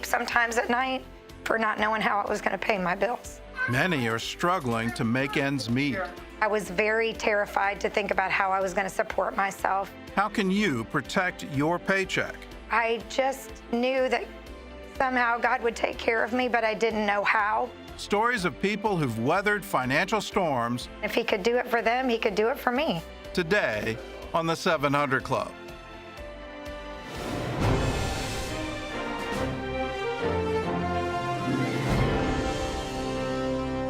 sleep sometimes at night for not knowing how I was going to pay my bills. Many are struggling to make ends meet. I was very terrified to think about how I was going to support myself. How can you protect your paycheck? I just knew that somehow God would take care of me, but I didn't know how. Stories of people who've weathered financial storms. If He could do it for them, He could do it for me. Today on the 700 Club.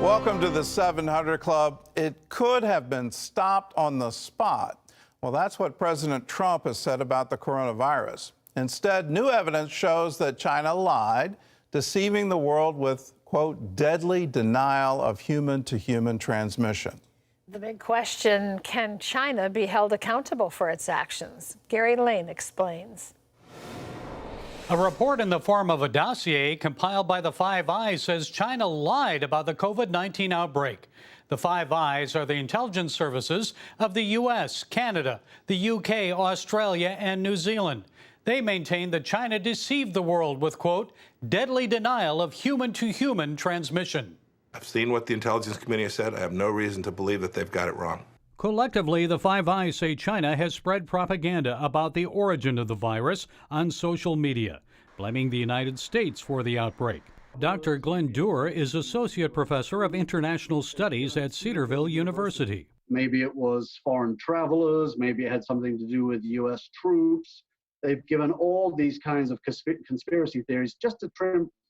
Welcome to the 700 Club. It could have been stopped on the spot. Well, that's what President Trump has said about the coronavirus. Instead, new evidence shows that China lied, deceiving the world with, quote, deadly denial of human-to-human transmission. The big question, can China be held accountable for its actions? Gary Lane explains. A report in the form of a dossier compiled by the Five Eyes says China lied about the COVID-19 outbreak. The Five Eyes are the intelligence services of the U.S., Canada, the UK, Australia, and New Zealand. They maintain that China deceived the world with, quote, deadly denial of human-to-human transmission. I've seen what the intelligence community has said. I have no reason to believe that they've got it wrong. Collectively, the Five Eyes say China has spread propaganda about the origin of the virus on social media, blaming the United States for the outbreak. Dr. Glenn Doerr is Associate Professor of International Studies at Cedarville University. Maybe it was foreign travelers, maybe it had something to do with U.S. troops. They've given all these kinds of conspiracy theories just to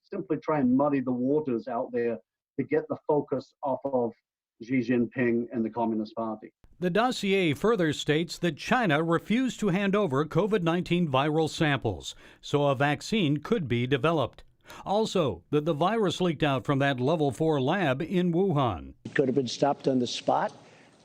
simply try and muddy the waters out there to get the focus off of Xi Jinping and the Communist Party. The dossier further states that China refused to hand over COVID-19 viral samples, so a vaccine could be developed. Also, that the virus leaked out from that level 4 lab in Wuhan. It could have been stopped on the spot.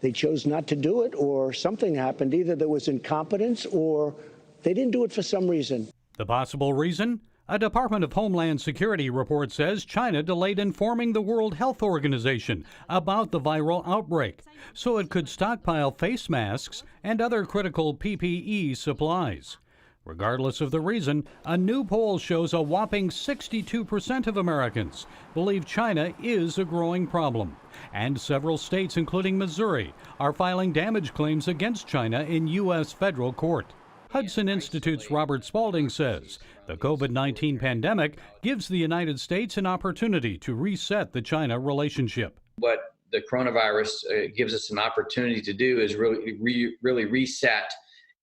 They chose not to do it, or something happened. Either there was incompetence or they didn't do it for some reason. The possible reason? A Department of Homeland Security report says China delayed informing the World Health Organization about the viral outbreak, so it could stockpile face masks and other critical PPE supplies. Regardless of the reason, a new poll shows a whopping 62% of Americans believe China is a growing problem. And several states, including Missouri, are filing damage claims against China in U.S. federal court. Hudson Institute's Robert Spalding says the COVID-19 pandemic gives the United States an opportunity to reset the China relationship. What the coronavirus gives us an opportunity to do is really reset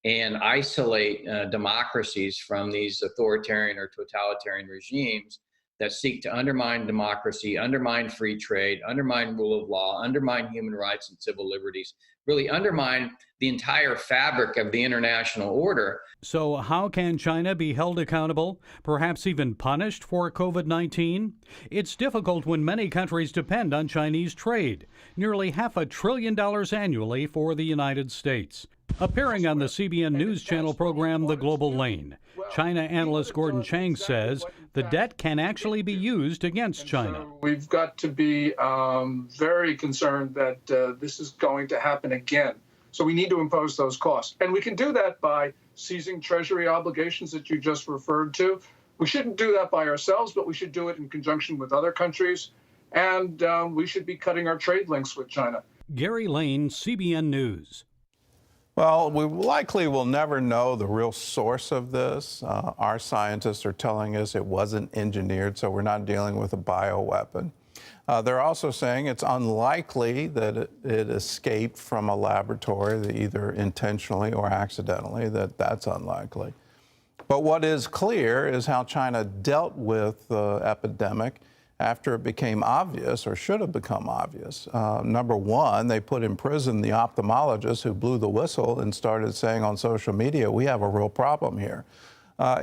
and isolate democracies from these authoritarian or totalitarian regimes that seek to undermine democracy, undermine free trade, undermine rule of law, undermine human rights and civil liberties, really undermine the entire fabric of the international order. So how can China be held accountable, perhaps even punished for COVID-19? It's difficult when many countries depend on Chinese trade, nearly $500 billion annually for the United States. Appearing on the CBN News Channel program The Global Lane, China analyst Gordon Chang says the debt can actually be used against China. We've got to be very concerned that this is going to happen again. So we need to impose those costs. And we can do that by seizing Treasury obligations that you just referred to. We shouldn't do that by ourselves, but we should do it in conjunction with other countries. And we should be cutting our trade links with China. Gary Lane, CBN News. Well, we likely will never know the real source of this. Our scientists are telling us it wasn't engineered, so we're not dealing with a bioweapon. They're also saying it's unlikely that it escaped from a laboratory, either intentionally or accidentally, that's unlikely. But what is clear is how China dealt with the epidemic after it became obvious, or should have become obvious. Number one, they put in prison the ophthalmologist who blew the whistle and started saying on social media, we have a real problem here.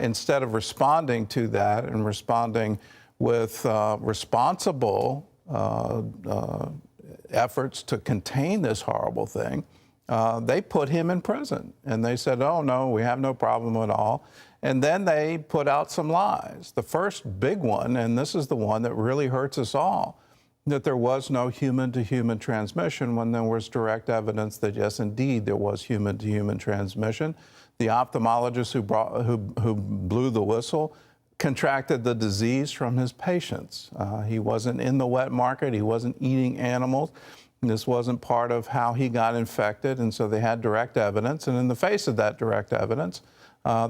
Instead of responding to that and responding with responsible efforts to contain this horrible thing, they put him in prison. And they said, oh, no, we have no problem at all. And then they put out some lies. The first big one, and this is the one that really hurts us all, that there was no human-to-human transmission when there was direct evidence that, yes, indeed, there was human-to-human transmission. The ophthalmologist who blew the whistle contracted the disease from his patients. He wasn't in the wet market. He wasn't eating animals. This wasn't part of how he got infected, and so they had direct evidence. And in the face of that direct evidence,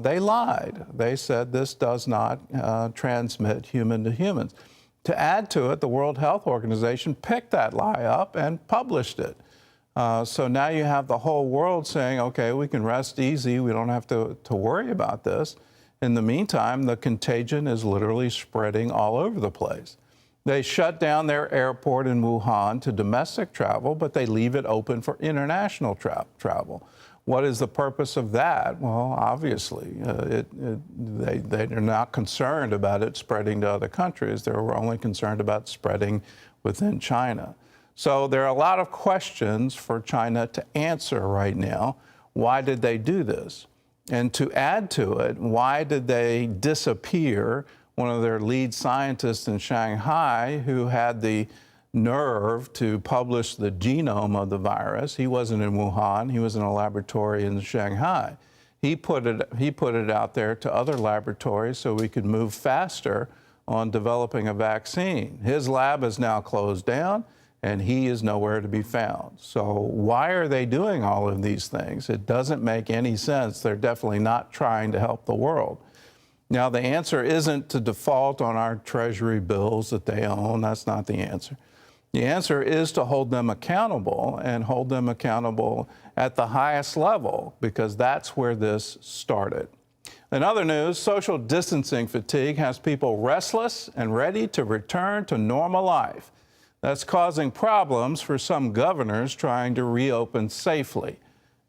they lied. They said this does not transmit human to humans. To add to it, the World Health Organization picked that lie up and published it. So now you have the whole world saying, okay, we can rest easy. We don't have to worry about this. In the meantime, the contagion is literally spreading all over the place. They shut down their airport in Wuhan to domestic travel, but they leave it open for international travel. What is the purpose of that? Well, obviously, they're not concerned about it spreading to other countries. They're only concerned about spreading within China. So there are a lot of questions for China to answer right now. Why did they do this? And to add to it, why did they disappear one of their lead scientists in Shanghai who had the nerve to publish the genome of the virus? He wasn't in Wuhan. He was in a laboratory in Shanghai. He put it out there to other laboratories so we could move faster on developing a vaccine. His lab is now closed down, and he is nowhere to be found. So why are they doing all of these things? It doesn't make any sense. They're definitely not trying to help the world. Now, the answer isn't to default on our treasury bills that they own. That's not the answer. The answer is to hold them accountable, and hold them accountable at the highest level, because that's where this started. In other news, social distancing fatigue has people restless and ready to return to normal life. That's causing problems for some governors trying to reopen safely.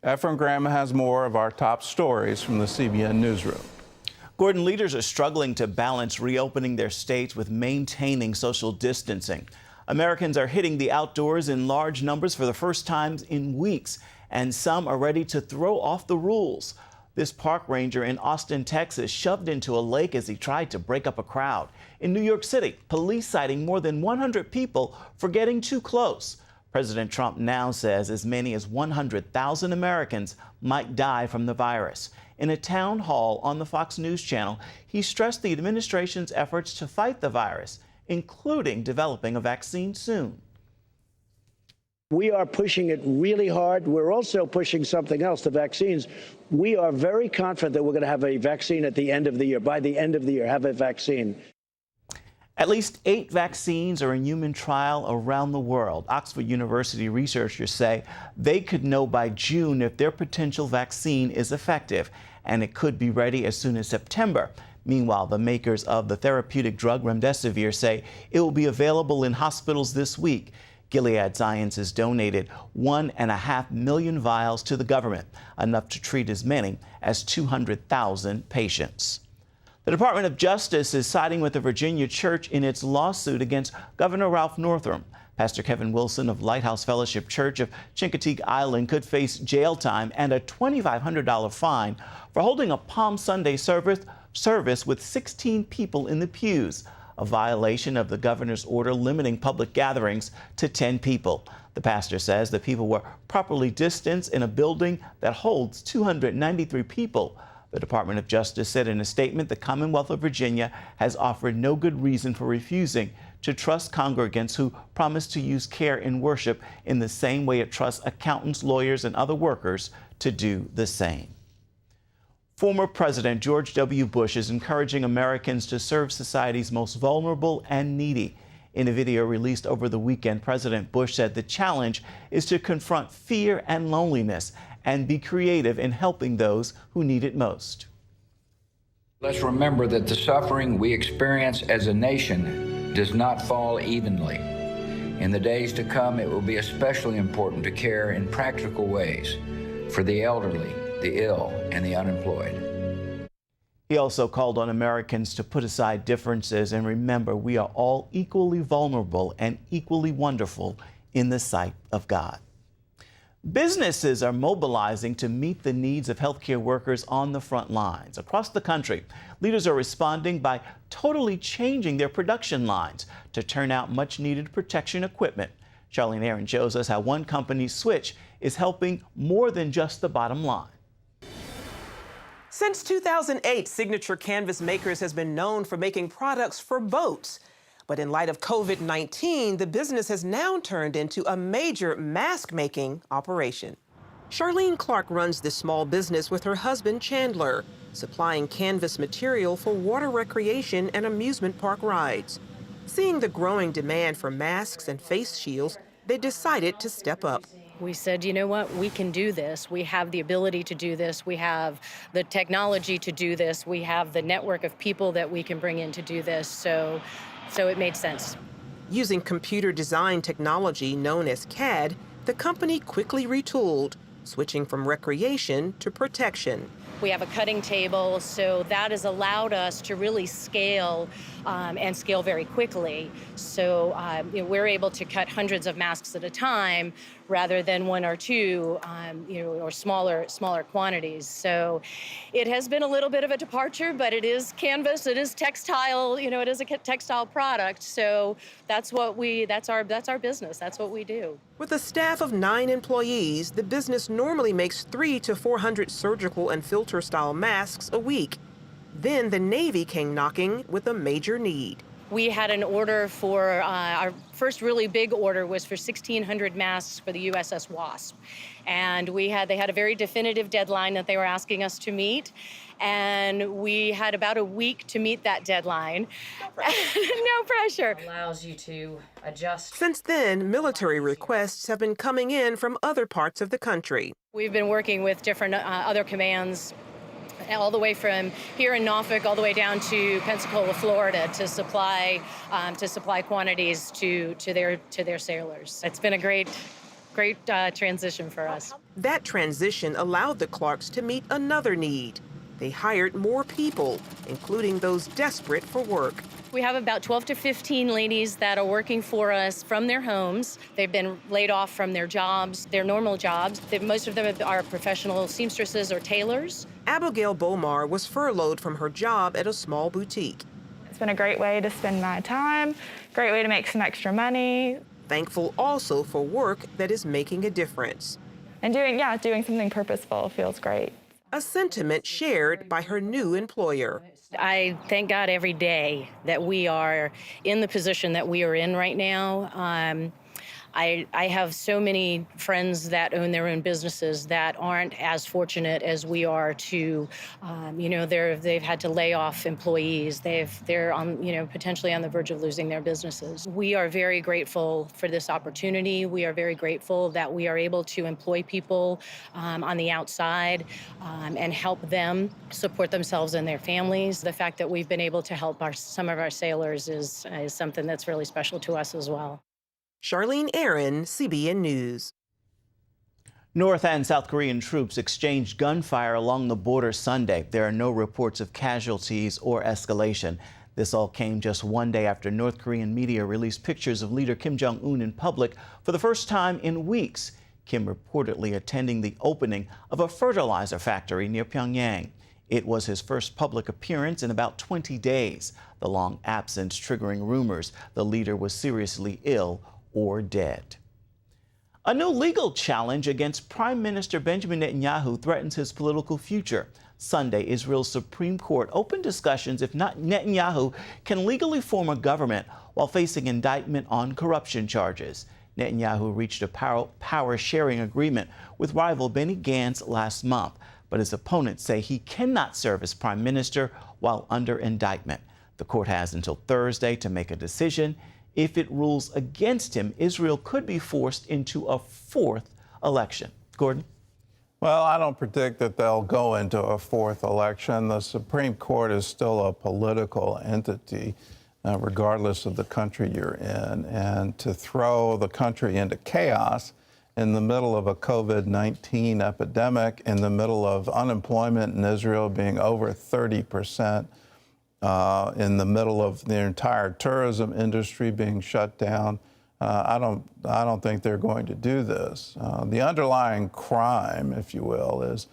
Efrain Graham has more of our top stories from the CBN Newsroom. Gordon, leaders are struggling to balance reopening their states with maintaining social distancing. Americans are hitting the outdoors in large numbers for the first time in weeks, and some are ready to throw off the rules. This park ranger in Austin, Texas, shoved into a lake as he tried to break up a crowd. In New York City, police citing more than 100 people for getting too close. President Trump now says as many as 100,000 Americans might die from the virus. In a town hall on the Fox News channel, he stressed the administration's efforts to fight the virus, including developing a vaccine soon. We are pushing it really hard. We're also pushing something else, the vaccines. We are very confident that we're going to have a vaccine at the end of the year. By the end of the year, have a vaccine. At least 8 vaccines are in human trial around the world. Oxford University researchers say they could know by June if their potential vaccine is effective, and it could be ready as soon as September. Meanwhile, the makers of the therapeutic drug remdesivir say it will be available in hospitals this week. Gilead Sciences donated 1.5 million vials to the government, enough to treat as many as 200,000 patients. The Department of Justice is siding with the Virginia Church in its lawsuit against Governor Ralph Northam. Pastor Kevin Wilson of Lighthouse Fellowship Church of Chincoteague Island could face jail time and a $2,500 fine for holding a Palm Sunday service with 16 people in the pews, a violation of the governor's order limiting public gatherings to 10 people. The pastor says the people were properly distanced in a building that holds 293 people. The Department of Justice said in a statement the Commonwealth of Virginia has offered no good reason for refusing to trust congregants who promise to use care in worship in the same way it trusts accountants, lawyers, and other workers to do the same. Former President George W. Bush is encouraging Americans to serve society's most vulnerable and needy. In a video released over the weekend, President Bush said the challenge is to confront fear and loneliness and be creative in helping those who need it most. Let's remember that the suffering we experience as a nation does not fall evenly. In the days to come, it will be especially important to care in practical ways for the elderly, the ill, and the unemployed. He also called on Americans to put aside differences and remember we are all equally vulnerable and equally wonderful in the sight of God. Businesses are mobilizing to meet the needs of healthcare workers on the front lines. Across the country, leaders are responding by totally changing their production lines to turn out much-needed protection equipment. Charlene Aaron shows us how one company's switch is helping more than just the bottom line. Since 2008, Signature Canvas Makers has been known for making products for boats. But in light of COVID-19, the business has now turned into a major mask-making operation. Charlene Clark runs this small business with her husband, Chandler, supplying canvas material for water recreation and amusement park rides. Seeing the growing demand for masks and face shields, they decided to step up. We said, you know what, we can do this. We have the ability to do this. We have the technology to do this. We have the network of people that we can bring in to do this. So it made sense. Using computer design technology known as CAD, the company quickly retooled, switching from recreation to protection. We have a cutting table, so that has allowed us to really scale and scale very quickly. So we're able to cut hundreds of masks at a time rather than one or two, or smaller quantities. So it has been a little bit of a departure, but it is canvas, it is textile, it is a textile product. So that's our business, that's what we do. With a staff of 9 employees, the business normally makes 300 to 400 surgical and filter-style masks a week. Then the Navy came knocking with a major need. We had an order for, our first really big order was for 1,600 masks for the USS Wasp. And they had a very definitive deadline that they were asking us to meet. And we had about a week to meet that deadline. No pressure. No pressure. Allows you to adjust. Since then, military requests have been coming in from other parts of the country. We've been working with different other commands all the way from here in Norfolk all the way down to Pensacola, Florida, to supply quantities to their sailors. It's been a great transition for us. That transition allowed the Clarks to meet another need. They hired more people, including those desperate for work. We have about 12 to 15 ladies that are working for us from their homes. They've been laid off from their jobs, their normal jobs. Most of them are professional seamstresses or tailors. Abigail Bomar was furloughed from her job at a small boutique. It's been a great way to spend my time, great way to make some extra money. Thankful also for work that is making a difference. And doing something purposeful feels great. A sentiment shared by her new employer. I thank God every day that we are in the position that we are in right now. I have so many friends that own their own businesses that aren't as fortunate as we are to, they've had to lay off employees. They're on, potentially on the verge of losing their businesses. We are very grateful for this opportunity. We are very grateful that we are able to employ people on the outside and help them support themselves and their families. The fact that we've been able to help some of our sailors is something that's really special to us as well. Charlene Aaron, CBN News. North and South Korean troops exchanged gunfire along the border Sunday. There are no reports of casualties or escalation. This all came just one day after North Korean media released pictures of leader Kim Jong-un in public for the first time in weeks. Kim reportedly attending the opening of a fertilizer factory near Pyongyang. It was his first public appearance in about 20 days. The long absence triggering rumors the leader was seriously ill or dead. A new legal challenge against Prime Minister Benjamin Netanyahu threatens his political future. Sunday, Israel's Supreme Court opened discussions if Netanyahu can legally form a government while facing indictment on corruption charges. Netanyahu reached a power-sharing agreement with rival Benny Gantz last month, but his opponents say he cannot serve as prime minister while under indictment. The court has until Thursday to make a decision. If it rules against him, Israel could be forced into a fourth election. Gordon? Well, I don't predict that they'll go into a fourth election. The Supreme Court is still a political entity, regardless of the country you're in. And to throw the country into chaos in the middle of a COVID-19 epidemic, in the middle of unemployment in Israel being over 30%, in the middle of the entire tourism industry being shut down, I don't think they're going to do this. The underlying crime, if you will, is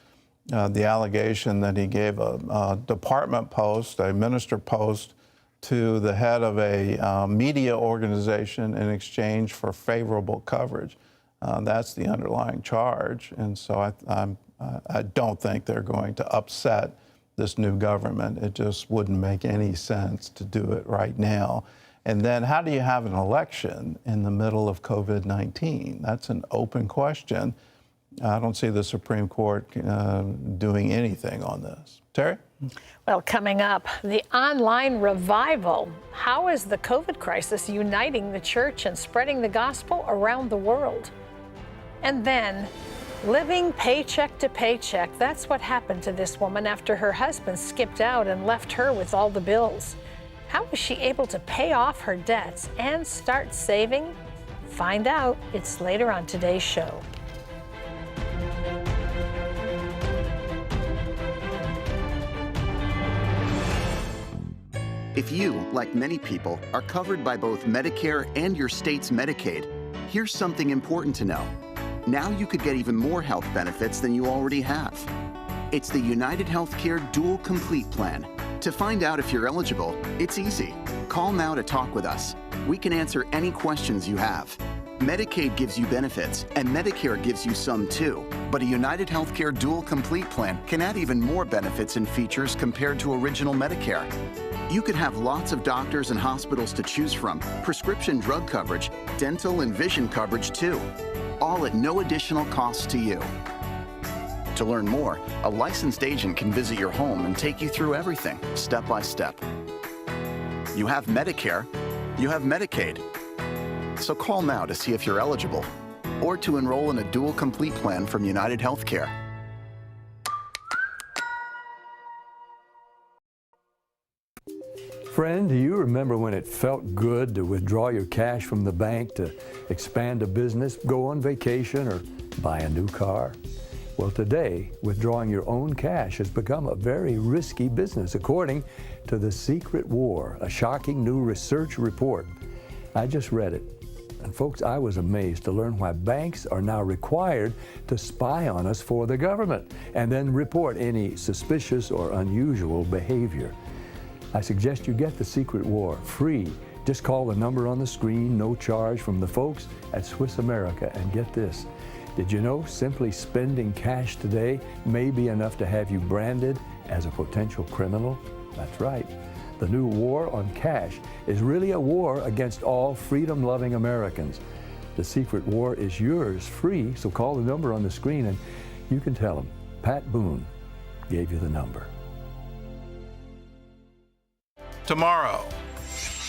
the allegation that he gave a department post, a minister post, to the head of a media organization in exchange for favorable coverage. That's the underlying charge, and so I don't think they're going to upset this new government. It just wouldn't make any sense to do it right now. And then how do you have an election in the middle of COVID-19? That's an open question. I don't see the Supreme Court doing anything on this. Terry? Well, coming up, the online revival. How is the COVID crisis uniting the church and spreading the gospel around the world? And then, living paycheck to paycheck. That's what happened to this woman after her husband skipped out and left her with all the bills. How was she able to pay off her debts and start saving? Find out. It's later on today's show. If you, like many people, are covered by both Medicare and your state's Medicaid, here's something important to know. Now you could get even more health benefits than you already have. It's the United Healthcare Dual Complete Plan. To find out if you're eligible, it's easy. Call now to talk with us. We can answer any questions you have. Medicaid gives you benefits, and Medicare gives you some too. But a United Healthcare Dual Complete Plan can add even more benefits and features compared to original Medicare. You could have lots of doctors and hospitals to choose from, prescription drug coverage, dental and vision coverage too, all at no additional cost to you. To learn more, a licensed agent can visit your home and take you through everything, step by step. You have Medicare, you have Medicaid. So call now to see if you're eligible or to enroll in a dual complete plan from United Healthcare. Friend, do you remember when it felt good to withdraw your cash from the bank to expand a business, go on vacation, or buy a new car? Well, today, withdrawing your own cash has become a very risky business, according to The Secret War, a shocking new research report. I just read it. And folks, I was amazed to learn why banks are now required to spy on us for the government and then report any suspicious or unusual behavior. I suggest you get The Secret War free. Just call the number on the screen, no charge, from the folks at Swiss America. And get this, did you know simply spending cash today may be enough to have you branded as a potential criminal? That's right. The new war on cash is really a war against all freedom-loving Americans. The Secret War is yours free, so call the number on the screen and you can tell them Pat Boone gave you the number. Tomorrow.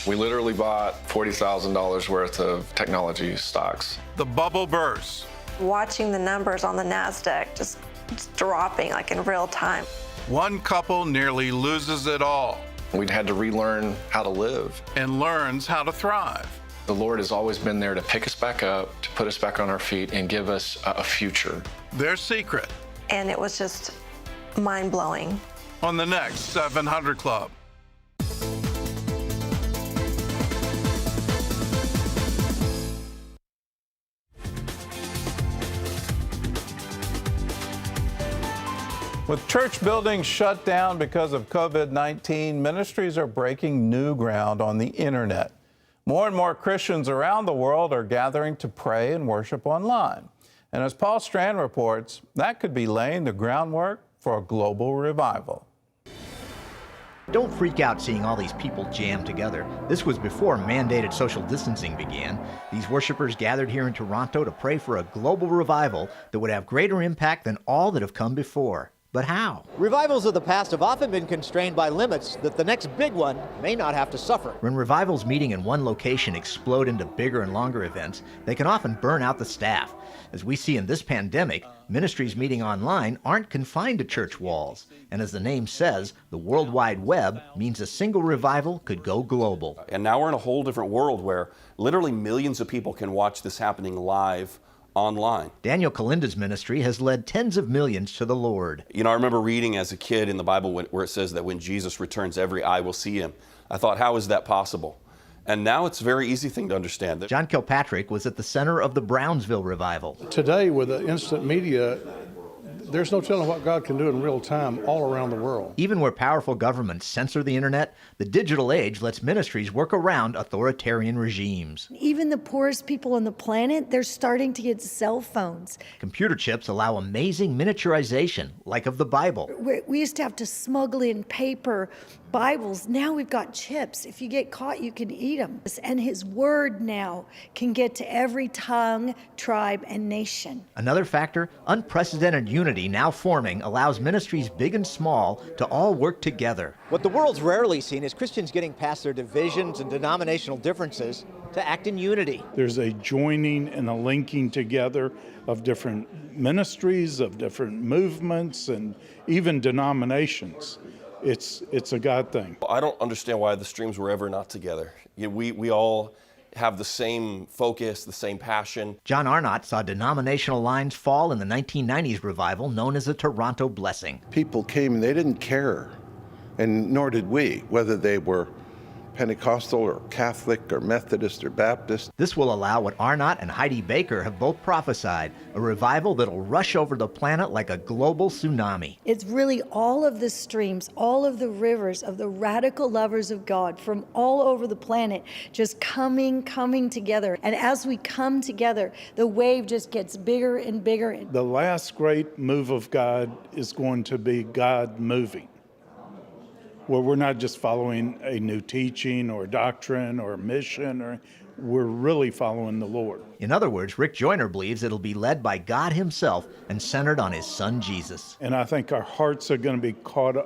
We literally bought $40,000 worth of technology stocks. The bubble bursts. Watching the numbers on the NASDAQ just dropping like in real time. One couple nearly loses it all. We'd had to relearn how to live. And learns how to thrive. The Lord has always been there to pick us back up, to put us back on our feet, and give us a future. Their secret. And it was just mind-blowing. On the next 700 Club. With church buildings shut down because of COVID-19, ministries are breaking new ground on the internet. More and more Christians around the world are gathering to pray and worship online. And as Paul Strand reports, that could be laying the groundwork for a global revival. Don't freak out seeing all these people jammed together. This was before mandated social distancing began. These worshipers gathered here in Toronto to pray for a global revival that would have greater impact than all that have come before. But how? Revivals of the past have often been constrained by limits that the next big one may not have to suffer. When revivals meeting in one location explode into bigger and longer events, they can often burn out the staff. As we see in this pandemic, ministries meeting online aren't confined to church walls. And as the name says, the World Wide Web means a single revival could go global. And now we're in a whole different world where literally millions of people can watch this happening live online. Daniel Kalinda's ministry has led tens of millions to the Lord. You know, I remember reading as a kid in the Bible where it says that when Jesus returns, every eye will see him. I thought, how is that possible? And now it's a very easy thing to understand. John Kilpatrick was at the center of the Brownsville revival. Today, with the instant media, There's no telling what God can do in real time all around the world. Even where powerful governments censor the internet, the digital age lets ministries work around authoritarian regimes. Even the poorest people on the planet, they're starting to get cell phones. Computer chips allow amazing miniaturization, like of the Bible. We used to have to smuggle in paper Bibles. Now we've got chips. If you get caught, you can eat them. And his word now can get to every tongue, tribe, and nation. Another factor, unprecedented unity now forming allows ministries big and small to all work together. What the world's rarely seen is Christians getting past their divisions and denominational differences to act in unity. There's a joining and a linking together of different ministries, of different movements, and even denominations. It's a God thing. I don't understand why the streams were ever not together. We all have the same focus, the same passion. John Arnott saw denominational lines fall in the 1990s revival known as the Toronto Blessing. People came and they didn't care, and nor did we, whether they were Pentecostal or Catholic or Methodist or Baptist. This will allow what Arnott and Heidi Baker have both prophesied, a revival that'll rush over the planet like a global tsunami. It's really all of the streams, all of the rivers of the radical lovers of God from all over the planet just coming together. And as we come together, the wave just gets bigger and bigger. The last great move of God is going to be God moving, where we're not just following a new teaching or doctrine or mission, we're really following the Lord. In other words, Rick Joyner believes it'll be led by God himself and centered on his son Jesus. And I think our hearts are going to be caught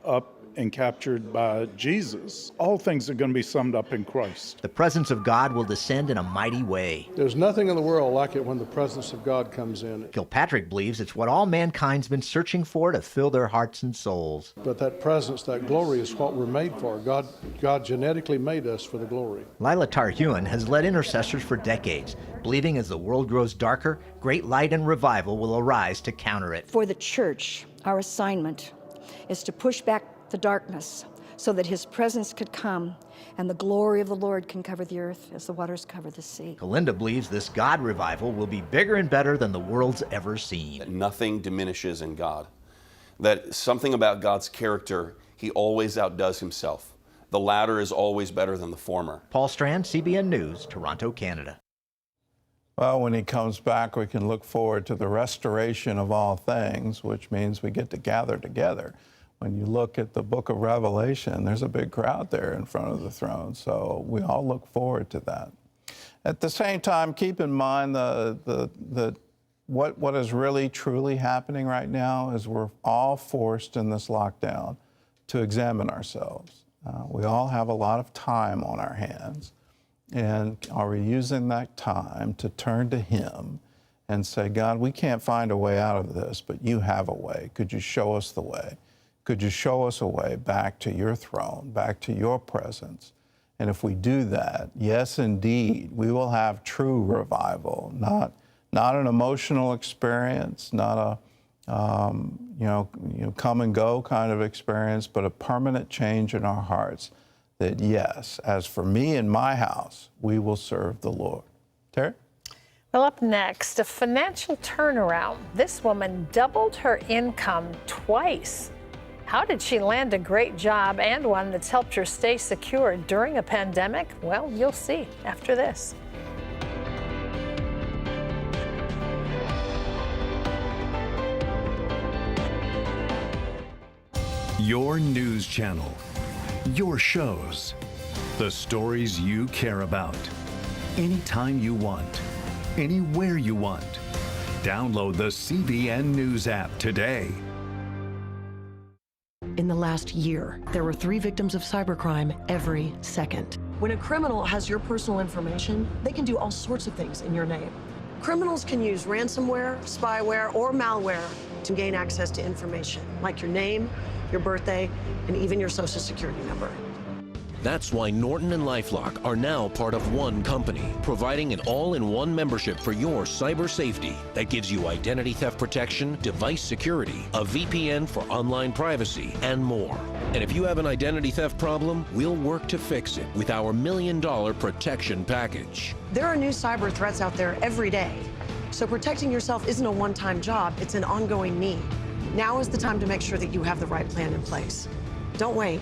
up and captured by Jesus. All things are going to be summed up in Christ. The presence of God will descend in a mighty way. There's nothing in the world like it when the presence of God comes in. Kilpatrick believes it's what all mankind's been searching for to fill their hearts and souls. But that presence, that glory is what we're made for. God genetically made us for the glory. Lila Tarhuan has led intercessors for decades, believing as the world grows darker, great light and revival will arise to counter it. For the church, our assignment is to push back the darkness so that his presence could come and the glory of the Lord can cover the earth as the waters cover the sea. Kalinda believes this God revival will be bigger and better than the world's ever seen. That nothing diminishes in God. That something about God's character, he always outdoes himself. The latter is always better than the former. Paul Strand, CBN News, Toronto, Canada. Well, when he comes back, we can look forward to the restoration of all things, which means we get to gather together. When you look at the book of Revelation, there's a big crowd there in front of the throne. So we all look forward to that. At the same time, keep in mind what is really truly happening right now is we're all forced in this lockdown to examine ourselves. We all have a lot of time on our hands. And are we using that time to turn to him and say, God, we can't find a way out of this, but you have a way. Could you show us the way? Could you show us a way back to your throne, back to your presence? And if we do that, yes, indeed, we will have true revival, not an emotional experience, not a come and go kind of experience, but a permanent change in our hearts that, yes, as for me and my house, we will serve the Lord. Terry? Well, up next, a financial turnaround. This woman doubled her income twice. How did she land a great job and one that's helped her stay secure during a pandemic? Well, you'll see after this. Your news channel, your shows, the stories you care about. Anytime you want, anywhere you want. Download the CBN News app today. In the last year, there were 3 victims of cybercrime every second. When a criminal has your personal information, they can do all sorts of things in your name. Criminals can use ransomware, spyware, or malware to gain access to information, like your name, your birthday, and even your social security number. That's why Norton and LifeLock are now part of one company, providing an all-in-one membership for your cyber safety that gives you identity theft protection, device security, a VPN for online privacy, and more. And if you have an identity theft problem, we'll work to fix it with our $1 million protection package. There are new cyber threats out there every day, So protecting yourself isn't a one-time job, it's an ongoing need. Now is the time to make sure that you have the right plan in place. Don't wait.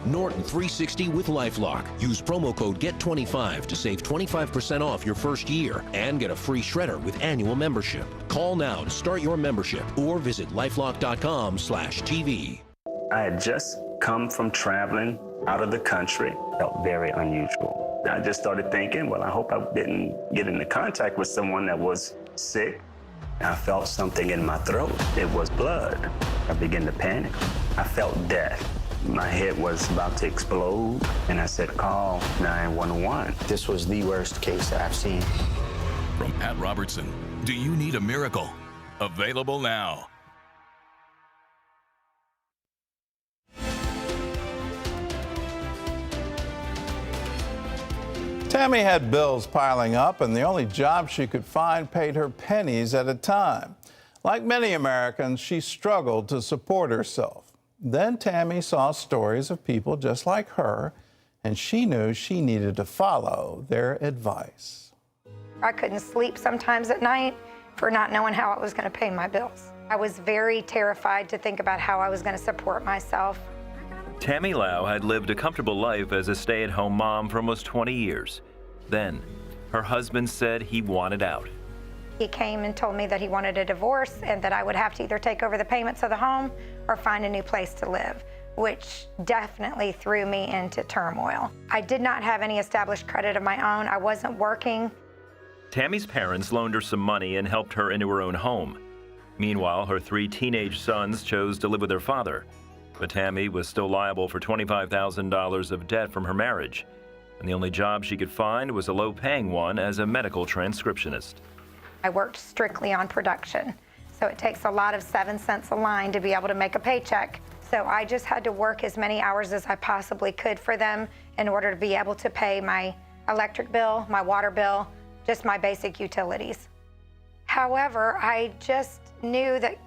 Norton 360 with LifeLock. Use promo code GET25 to save 25% off your first year and get a free shredder with annual membership. Call now to start your membership or visit lifelock.com/TV. I had just come from traveling out of the country. Felt very unusual. I just started thinking, well, I hope I didn't get into contact with someone that was sick. I felt something in my throat. It was blood. I began to panic. I felt death. My head was about to explode, and I said, call 911. This was the worst case that I've seen. From Pat Robertson, do you need a miracle? Available now. Tammy had bills piling up, and the only job she could find paid her pennies at a time. Like many Americans, she struggled to support herself. Then Tammy saw stories of people just like her, and she knew she needed to follow their advice. I couldn't sleep sometimes at night for not knowing how I was going to pay my bills. I was very terrified to think about how I was going to support myself. Tammy Lau had lived a comfortable life as a stay-at-home mom for almost 20 years. Then, her husband said he wanted out. He came and told me that he wanted a divorce and that I would have to either take over the payments of the home or find a new place to live, which definitely threw me into turmoil. I did not have any established credit of my own. I wasn't working. Tammy's parents loaned her some money and helped her into her own home. Meanwhile, her 3 teenage sons chose to live with their father. But Tammy was still liable for $25,000 of debt from her marriage, and the only job she could find was a low-paying one as a medical transcriptionist. I worked strictly on production, so it takes a lot of 7 cents a line to be able to make a paycheck. So I just had to work as many hours as I possibly could for them in order to be able to pay my electric bill, my water bill, just my basic utilities. However, I just knew that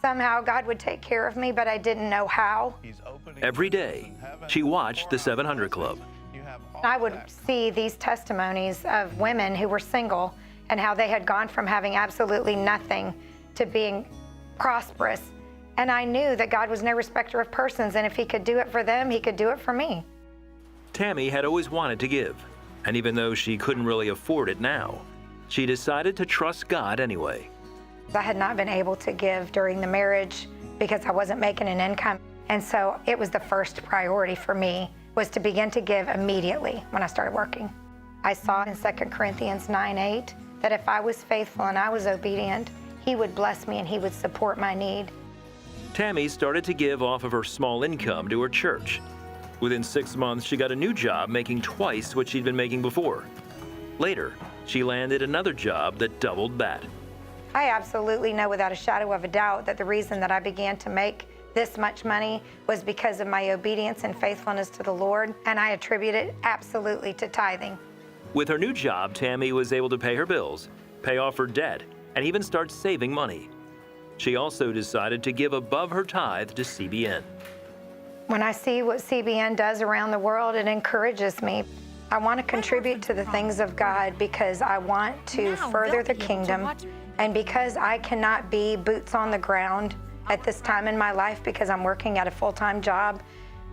somehow God would take care of me, but I didn't know how. Every day, she watched the 700 Club. I would see these testimonies of women who were single and how they had gone from having absolutely nothing to being prosperous. And I knew that God was no respecter of persons, and if he could do it for them, he could do it for me. Tammy had always wanted to give, and even though she couldn't really afford it now, she decided to trust God anyway. I had not been able to give during the marriage because I wasn't making an income. And so it was the first priority for me was to begin to give immediately when I started working. I saw in 2 Corinthians 9:8 that if I was faithful and I was obedient, he would bless me and he would support my need. Tammy started to give off of her small income to her church. Within 6 months, she got a new job making twice what she'd been making before. Later, she landed another job that doubled that. I absolutely know without a shadow of a doubt that the reason that I began to make this much money was because of my obedience and faithfulness to the Lord, and I attribute it absolutely to tithing. With her new job, Tammy was able to pay her bills, pay off her debt, and even start saving money. She also decided to give above her tithe to CBN. When I see what CBN does around the world, it encourages me. I want to contribute to the things of God because I want to further the kingdom, and because I cannot be boots on the ground at this time in my life because I'm working at a full-time job.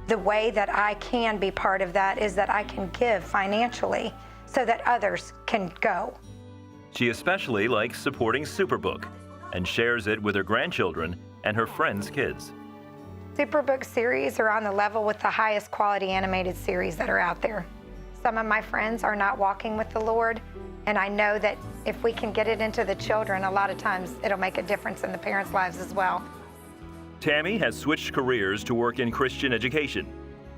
The way that I can be part of that is that I can give financially so that others can go. She especially likes supporting Superbook and shares it with her grandchildren and her friends' kids. Superbook series are on the level with the highest quality animated series that are out there. Some of my friends are not walking with the Lord, and I know that if we can get it into the children, a lot of times it'll make a difference in the parents' lives as well. Tammy has switched careers to work in Christian education.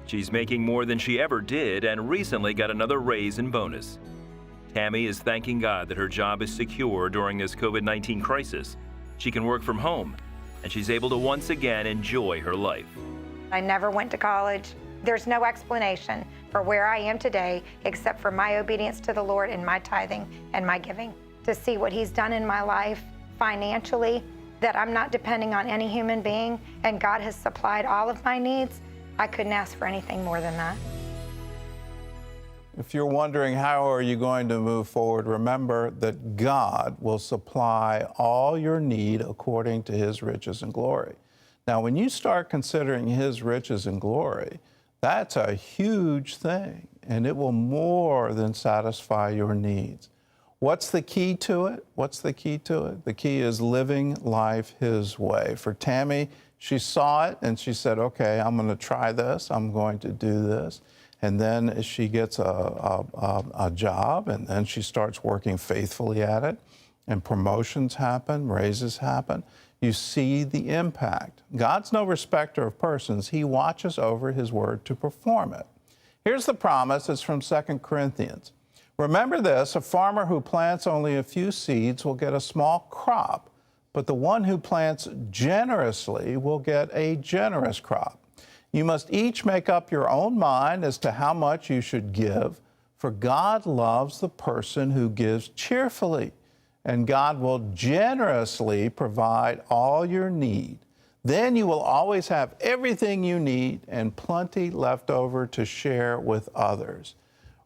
She's making more than she ever did and recently got another raise and bonus. Tammy is thanking God that her job is secure during this COVID-19 crisis. She can work from home, and she's able to once again enjoy her life. I never went to college. There's no explanation for where I am today except for my obedience to the Lord and my tithing and my giving. To see what He's done in my life financially, that I'm not depending on any human being, and God has supplied all of my needs, I couldn't ask for anything more than that. If you're wondering how are you going to move forward, remember that God will supply all your need according to his riches and glory. Now, when you start considering his riches and glory, that's a huge thing, and it will more than satisfy your needs. What's the key to it? What's the key to it? The key is living life his way. For Tammy, she saw it and she said, okay, I'm going to try this. I'm going to do this. And then she gets a job, and then she starts working faithfully at it, and promotions happen, raises happen. You see the impact. God's no respecter of persons. He watches over his word to perform it. Here's the promise. It's from 2 Corinthians. Remember this, a farmer who plants only a few seeds will get a small crop, but the one who plants generously will get a generous crop. You must each make up your own mind as to how much you should give, for God loves the person who gives cheerfully, and God will generously provide all your need. Then you will always have everything you need and plenty left over to share with others.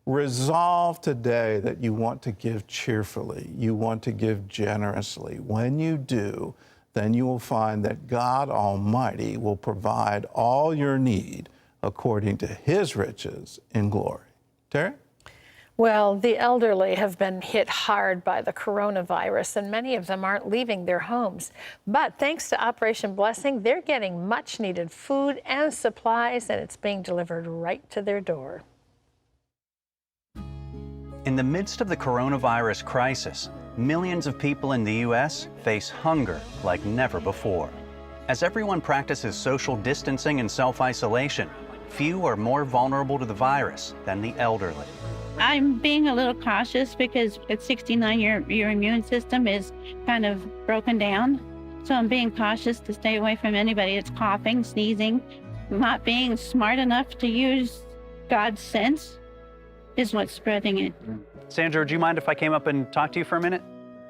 Resolve today that you want to give cheerfully, you want to give generously. When you do, then you will find that God Almighty will provide all your need according to his riches in glory. Terry? Well, the elderly have been hit hard by the coronavirus, and many of them aren't leaving their homes. But thanks to Operation Blessing, they're getting much needed food and supplies, and it's being delivered right to their door. In the midst of the coronavirus crisis, millions of people in the U.S. face hunger like never before. As everyone practices social distancing and self-isolation, few are more vulnerable to the virus than the elderly. I'm being a little cautious because at 69, your immune system is kind of broken down. So I'm being cautious to stay away from anybody that's coughing, sneezing, not being smart enough to use God's sense is what's spreading it. Sandra, do you mind if I came up and talked to you for a minute?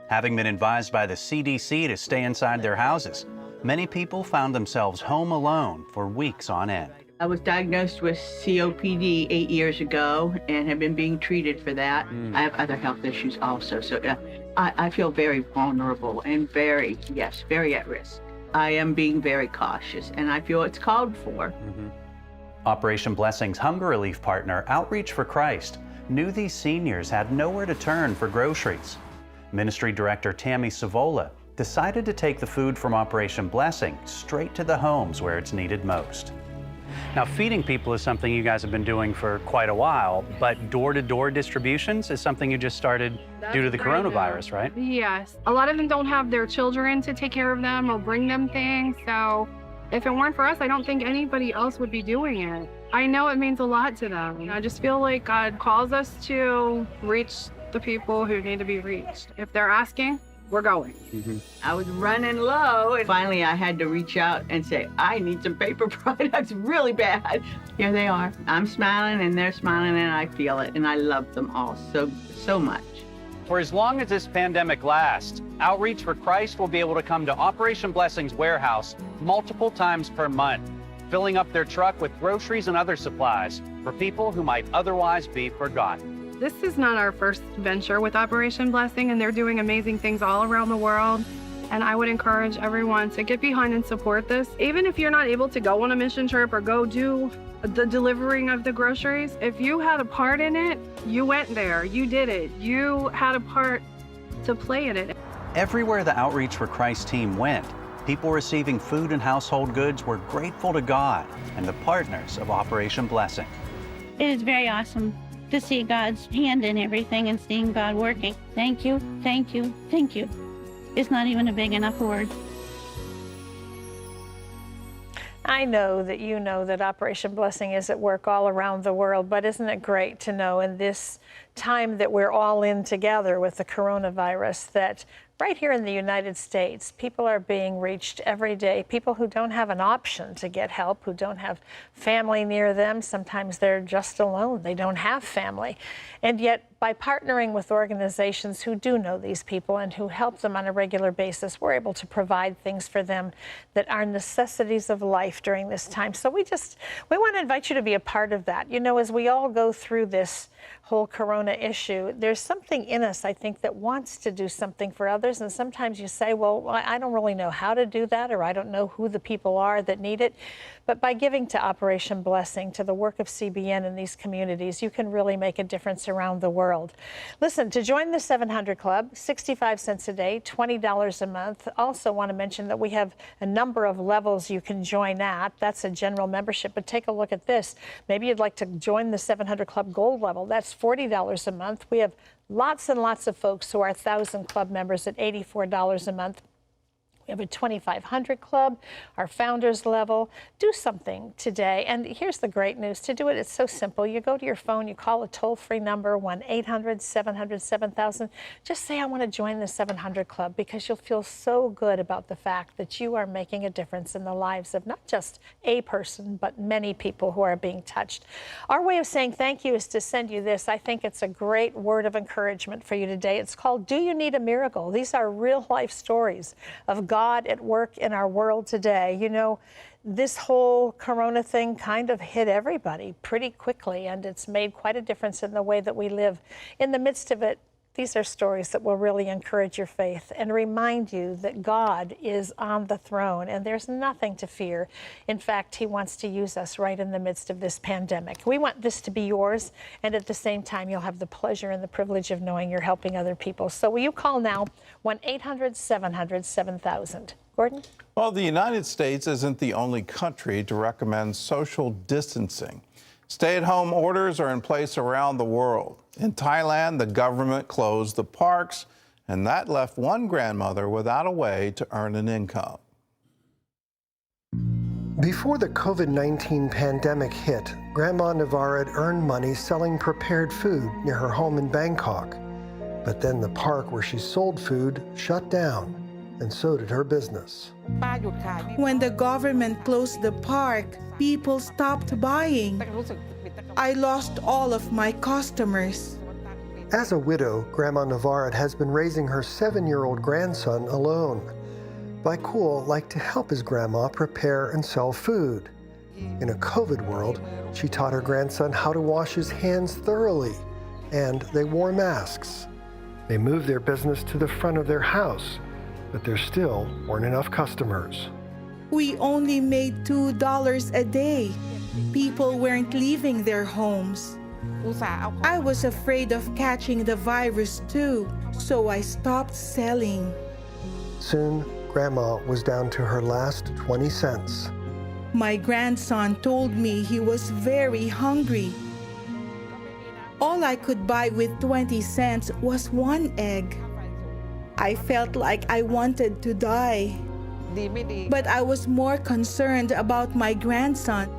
Having been advised by the CDC to stay inside their houses, many people found themselves home alone for weeks on end. I was diagnosed with COPD 8 years ago and have been being treated for that. I have other health issues also, so I feel very vulnerable and very at risk. I am being very cautious, and I feel it's called for. Operation Blessing's hunger relief partner, Outreach for Christ, knew these seniors had nowhere to turn for groceries. Ministry Director Tammy Savola decided to take the food from Operation Blessing straight to the homes where it's needed most. Now, feeding people is something you guys have been doing for quite a while, but door-to-door distributions is something you just started due to the coronavirus, right? Yes. A lot of them don't have their children to take care of them or bring them things, so if it weren't for us, I don't think anybody else would be doing it. I know it means a lot to them. I just feel like God calls us to reach the people who need to be reached. If they're asking, we're going. I was running low, and finally I had to reach out and say, I need some paper products really bad. Here they are. I'm smiling and they're smiling, and I feel it, and I love them all so much. For as long as this pandemic lasts, Outreach for Christ will be able to come to Operation Blessing's warehouse multiple times per month, filling up their truck with groceries and other supplies for people who might otherwise be forgotten. This is not our first venture with Operation Blessing, and they're doing amazing things all around the world. And I would encourage everyone to get behind and support this. Even if you're not able to go on a mission trip or go do the delivering of the groceries, if you had a part in it, you went there, you did it, you had a part to play in it. Everywhere the Outreach for Christ team went, people receiving food and household goods were grateful to God and the partners of Operation Blessing. It is very awesome to see God's hand in everything and seeing God working. Thank you, thank you, thank you. It's not even a big enough word. I know that you know that Operation Blessing is at work all around the world, but isn't it great to know in this time that we're all in together with the coronavirus that Right here in the United States, people are being reached every day. People who don't have an option to get help, who don't have family near them. Sometimes they're just alone. They don't have family. And yet, by partnering with organizations who do know these people and who help them on a regular basis, we're able to provide things for them that are necessities of life during this time. So we want to invite you to be a part of that. You know, as we all go through this whole corona issue, there's something in us, I think, that wants to do something for others. And sometimes you say, well, I don't really know how to do that, or I don't know who the people are that need it. But by giving to Operation Blessing, to the work of CBN in these communities, you can really make a difference around the world. Listen, to join the 700 Club, 65 cents a day, $20 a month. Also want to mention that we have a number of levels you can join at. That's a general membership, but take a look at this. Maybe you'd like to join the 700 Club Gold level. That's $40 a month. We have lots and lots of folks who are 1,000 Club members at $84 a month. We have a 2,500 Club, our founders level. Do something today. And here's the great news. To do it, it's so simple. You go to your phone, you call a toll-free number, 1-800-700-7000. Just say, I want to join the 700 Club, because you'll feel so good about the fact that you are making a difference in the lives of not just a person, but many people who are being touched. Our way of saying thank you is to send you this. I think it's a great word of encouragement for you today. It's called Do You Need a Miracle? These are real-life stories of God at work in our world today. You know, this whole corona thing kind of hit everybody pretty quickly, and it's made quite a difference in the way that we live. In the midst of it, these are stories that will really encourage your faith and remind you that God is on the throne and there's nothing to fear. In fact, He wants to use us right in the midst of this pandemic. We want this to be yours, and at the same time, you'll have the pleasure and the privilege of knowing you're helping other people. So will you call now, 1-800-700-7000. Gordon? Well, the United States isn't the only country to recommend social distancing. Stay-at-home orders are in place around the world. In Thailand, the government closed the parks, and that left one grandmother without a way to earn an income. Before the COVID-19 pandemic hit, Grandma Navarra had earned money selling prepared food near her home in Bangkok. But then the park where she sold food shut down, and so did her business. When the government closed the park, people stopped buying. I lost all of my customers. As a widow, Grandma Navarra has been raising her 7-year-old grandson alone. Baikul liked to help his grandma prepare and sell food. In a COVID world, she taught her grandson how to wash his hands thoroughly, and they wore masks. They moved their business to the front of their house, but there still weren't enough customers. We only made $2 a day. People weren't leaving their homes. I was afraid of catching the virus too, so I stopped selling. Soon, Grandma was down to her last 20 cents. My grandson told me he was very hungry. All I could buy with 20 cents was 1 egg. I felt like I wanted to die. But I was more concerned about my grandson.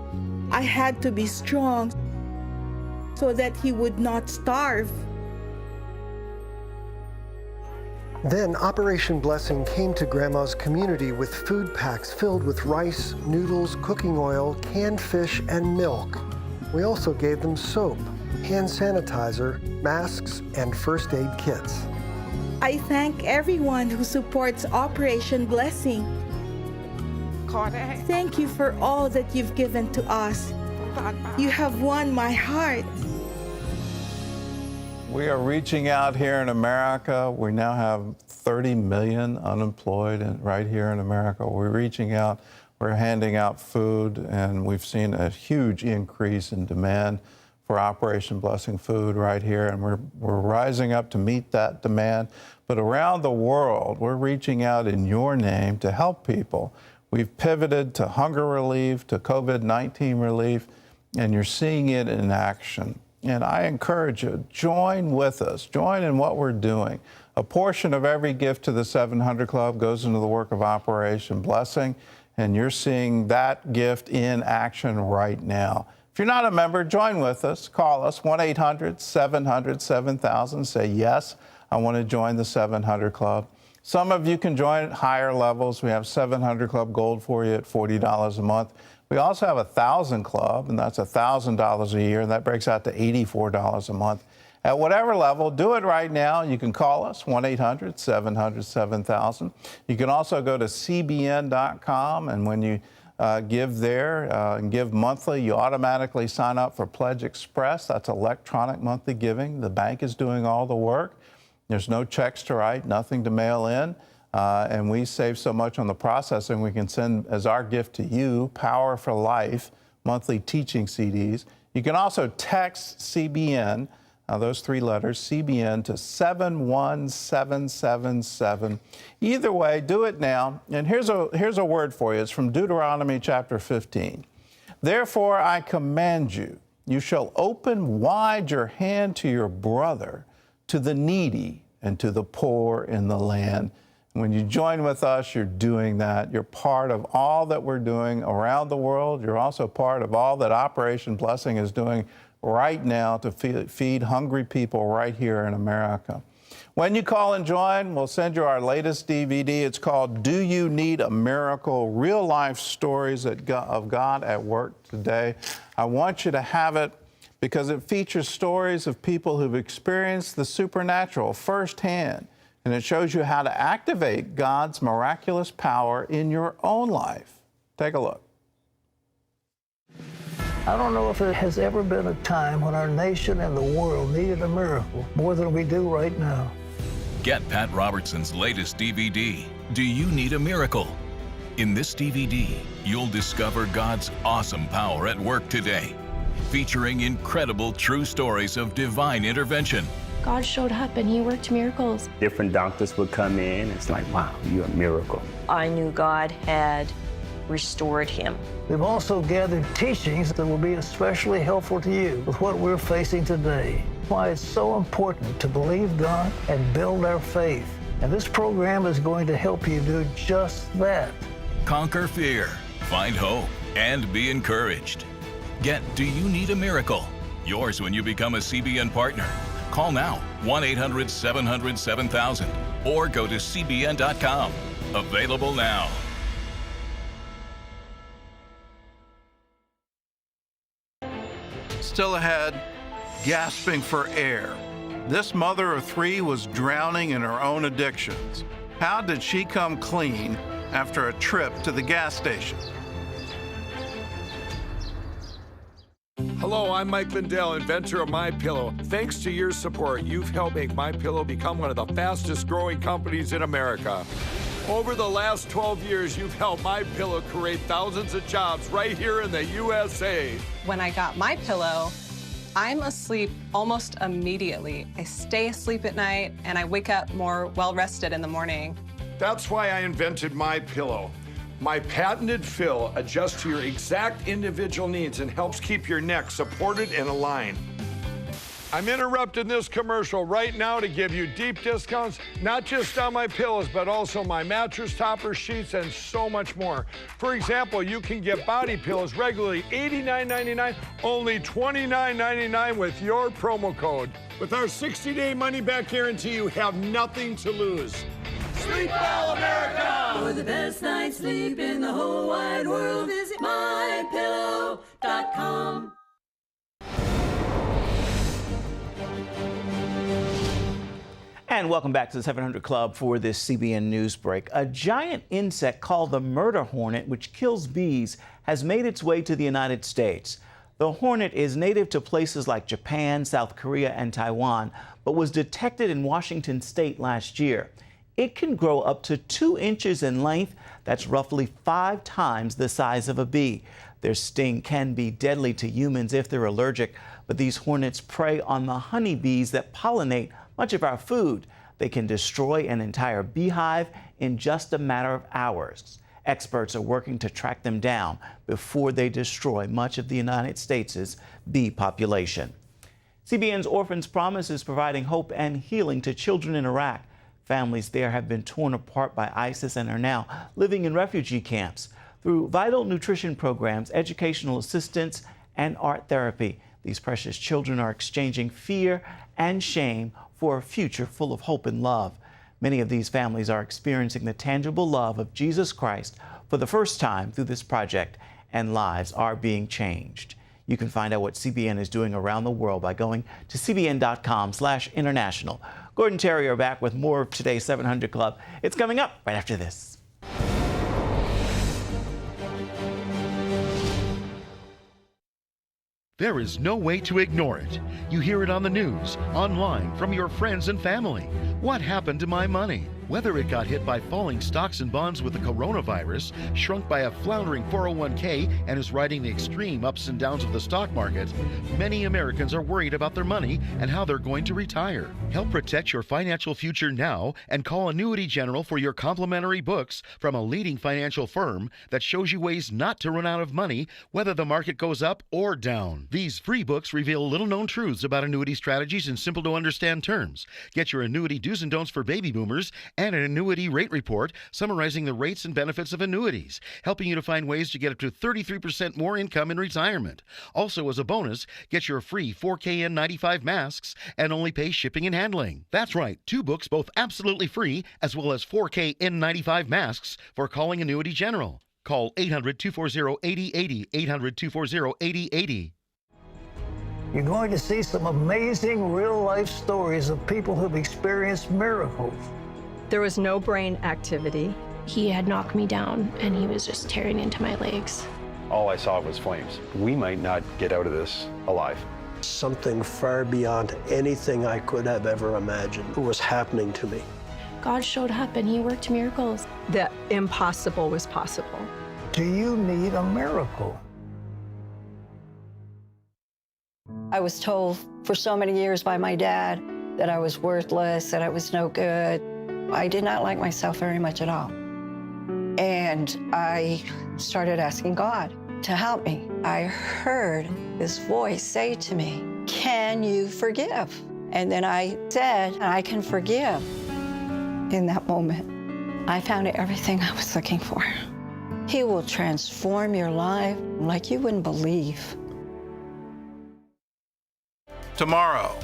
I had to be strong so that he would not starve. Then Operation Blessing came to Grandma's community with food packs filled with rice, noodles, cooking oil, canned fish, and milk. We also gave them soap, hand sanitizer, masks, and first aid kits. I thank everyone who supports Operation Blessing. Thank you for all that you've given to us. You have won my heart. We are reaching out here in America. We now have 30 million unemployed right here in America. We're reaching out, we're handing out food, and we've seen a huge increase in demand for Operation Blessing food right here, and we're rising up to meet that demand. But around the world, we're reaching out in your name to help people. We've pivoted to hunger relief, to COVID-19 relief, and you're seeing it in action. And I encourage you, join with us, join in what we're doing. A portion of every gift to the 700 Club goes into the work of Operation Blessing, and you're seeing that gift in action right now. If you're not a member, join with us. Call us, 1-800-700-7000. Say, yes, I want to join the 700 Club. Some of you can join at higher levels. We have 700 Club Gold for you at $40 a month. We also have 1,000 Club, and that's $1,000 a year, and that breaks out to $84 a month. At whatever level, do it right now. You can call us, 1-800-700-7000. You can also go to cbn.com, and when you give there and give monthly, you automatically sign up for Pledge Express. That's electronic monthly giving. The bank is doing all the work. There's no checks to write, nothing to mail in. And we save so much on the processing, we can send as our gift to you, Power for Life, monthly teaching CDs. You can also text CBN, those 3 letters, CBN, to 71777. Either way, do it now. And here's a word for you. It's from Deuteronomy chapter 15. Therefore I command you, you shall open wide your hand to your brother, to the needy, and to the poor in the land. When you join with us, you're doing that. You're part of all that we're doing around the world. You're also part of all that Operation Blessing is doing right now to feed hungry people right here in America. When you call and join, we'll send you our latest DVD. It's called Do You Need a Miracle? Real Life Stories of God at Work Today. I want you to have it because it features stories of people who've experienced the supernatural firsthand, and it shows you how to activate God's miraculous power in your own life. Take a look. I don't know if there has ever been a time when our nation and the world needed a miracle more than we do right now. Get Pat Robertson's latest DVD, Do You Need a Miracle? In this DVD, you'll discover God's awesome power at work today, featuring incredible true stories of divine intervention. God showed up and he worked miracles. Different doctors would come in. It's like, wow, you're a miracle. I knew God had restored him. We've also gathered teachings that will be especially helpful to you with what we're facing today. Why it's so important to believe God and build our faith. And this program is going to help you do just that. Conquer fear, find hope, and be encouraged. Get Do You Need a Miracle? Yours when you become a CBN partner. Call now, 1-800-700-7000, or go to cbn.com. Available now. Still ahead, gasping for air. This mother of 3 was drowning in her own addictions. How did she come clean after a trip to the gas station? Hello, I'm Mike Lindell, inventor of MyPillow. Thanks to your support, you've helped make MyPillow become one of the fastest growing companies in America. Over the last 12 years, you've helped MyPillow create thousands of jobs right here in the USA. When I got MyPillow, I'm asleep almost immediately. I stay asleep at night and I wake up more well-rested in the morning. That's why I invented MyPillow. My patented fill adjusts to your exact individual needs and helps keep your neck supported and aligned. I'm interrupting this commercial right now to give you deep discounts, not just on my pillows, but also my mattress topper, sheets, and so much more. For example, you can get body pillows regularly $89.99, only $29.99 with your promo code. With our 60-day money-back guarantee, you have nothing to lose. Sleep well, America! For the best night's sleep in the whole wide world, visit mypillow.com. And welcome back to the 700 Club for this CBN News break. A giant insect called the murder hornet, which kills bees, has made its way to the United States. The hornet is native to places like Japan, South Korea, and Taiwan, but was detected in Washington state last year. It can grow up to 2 inches in length. That's roughly 5 times the size of a bee. Their sting can be deadly to humans if they're allergic, but these hornets prey on the honeybees that pollinate much of our food. They can destroy an entire beehive in just a matter of hours. Experts are working to track them down before they destroy much of the United States' bee population. CBN's Orphans Promise is providing hope and healing to children in Iraq. Families there have been torn apart by ISIS and are now living in refugee camps. Through vital nutrition programs, educational assistance, and art therapy, these precious children are exchanging fear and shame for a future full of hope and love. Many of these families are experiencing the tangible love of Jesus Christ for the first time through this project, and lives are being changed. You can find out what CBN is doing around the world by going to cbn.com/international. Gordon Terry are back with more of today's 700 Club. It's coming up right after this. There is no way to ignore it. You hear it on the news, online, from your friends and family. What happened to my money? Whether it got hit by falling stocks and bonds with the coronavirus, shrunk by a floundering 401k, and is riding the extreme ups and downs of the stock market, many Americans are worried about their money and how they're going to retire. Help protect your financial future now and call Annuity General for your complimentary books from a leading financial firm that shows you ways not to run out of money, whether the market goes up or down. These free books reveal little-known truths about annuity strategies in simple-to-understand terms. Get your annuity do's and don'ts for baby boomers and an annuity rate report summarizing the rates and benefits of annuities, helping you to find ways to get up to 33% more income in retirement. Also, as a bonus, get your free 4KN95 masks and only pay shipping and handling. That's right, 2 books, both absolutely free, as well as 4KN95 masks for calling Annuity General. Call 800-240-8080, 800-240-8080. You're going to see some amazing real-life stories of people who've experienced miracles. There was no brain activity. He had knocked me down, and he was just tearing into my legs. All I saw was flames. We might not get out of this alive. Something far beyond anything I could have ever imagined was happening to me. God showed up, and he worked miracles. The impossible was possible. Do you need a miracle? I was told for so many years by my dad that I was worthless, that I was no good. I did not like myself very much at all. And I started asking God to help me. I heard this voice say to me, "Can you forgive?" And then I said, "I can forgive." In that moment, I found everything I was looking for. He will transform your life like you wouldn't believe. Tomorrow.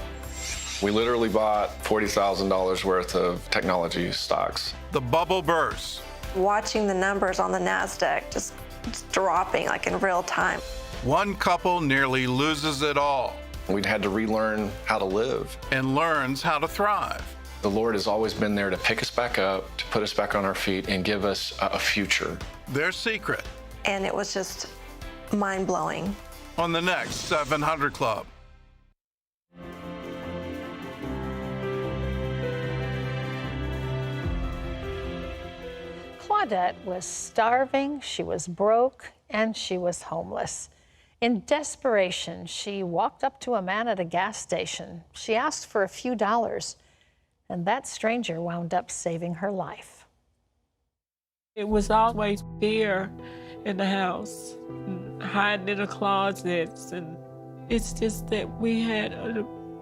We literally bought $40,000 worth of technology stocks. The bubble bursts. Watching the numbers on the NASDAQ just dropping like in real time. One couple nearly loses it all. We'd had to relearn how to live. And learns how to thrive. The Lord has always been there to pick us back up, to put us back on our feet, and give us a future. Their secret. And it was just mind-blowing. On the next 700 Club. Claudette was starving, she was broke, and she was homeless. In desperation, she walked up to a man at a gas station. She asked for a few dollars, and that stranger wound up saving her life. It was always fear in the house, hiding in the closets, and it's just that we had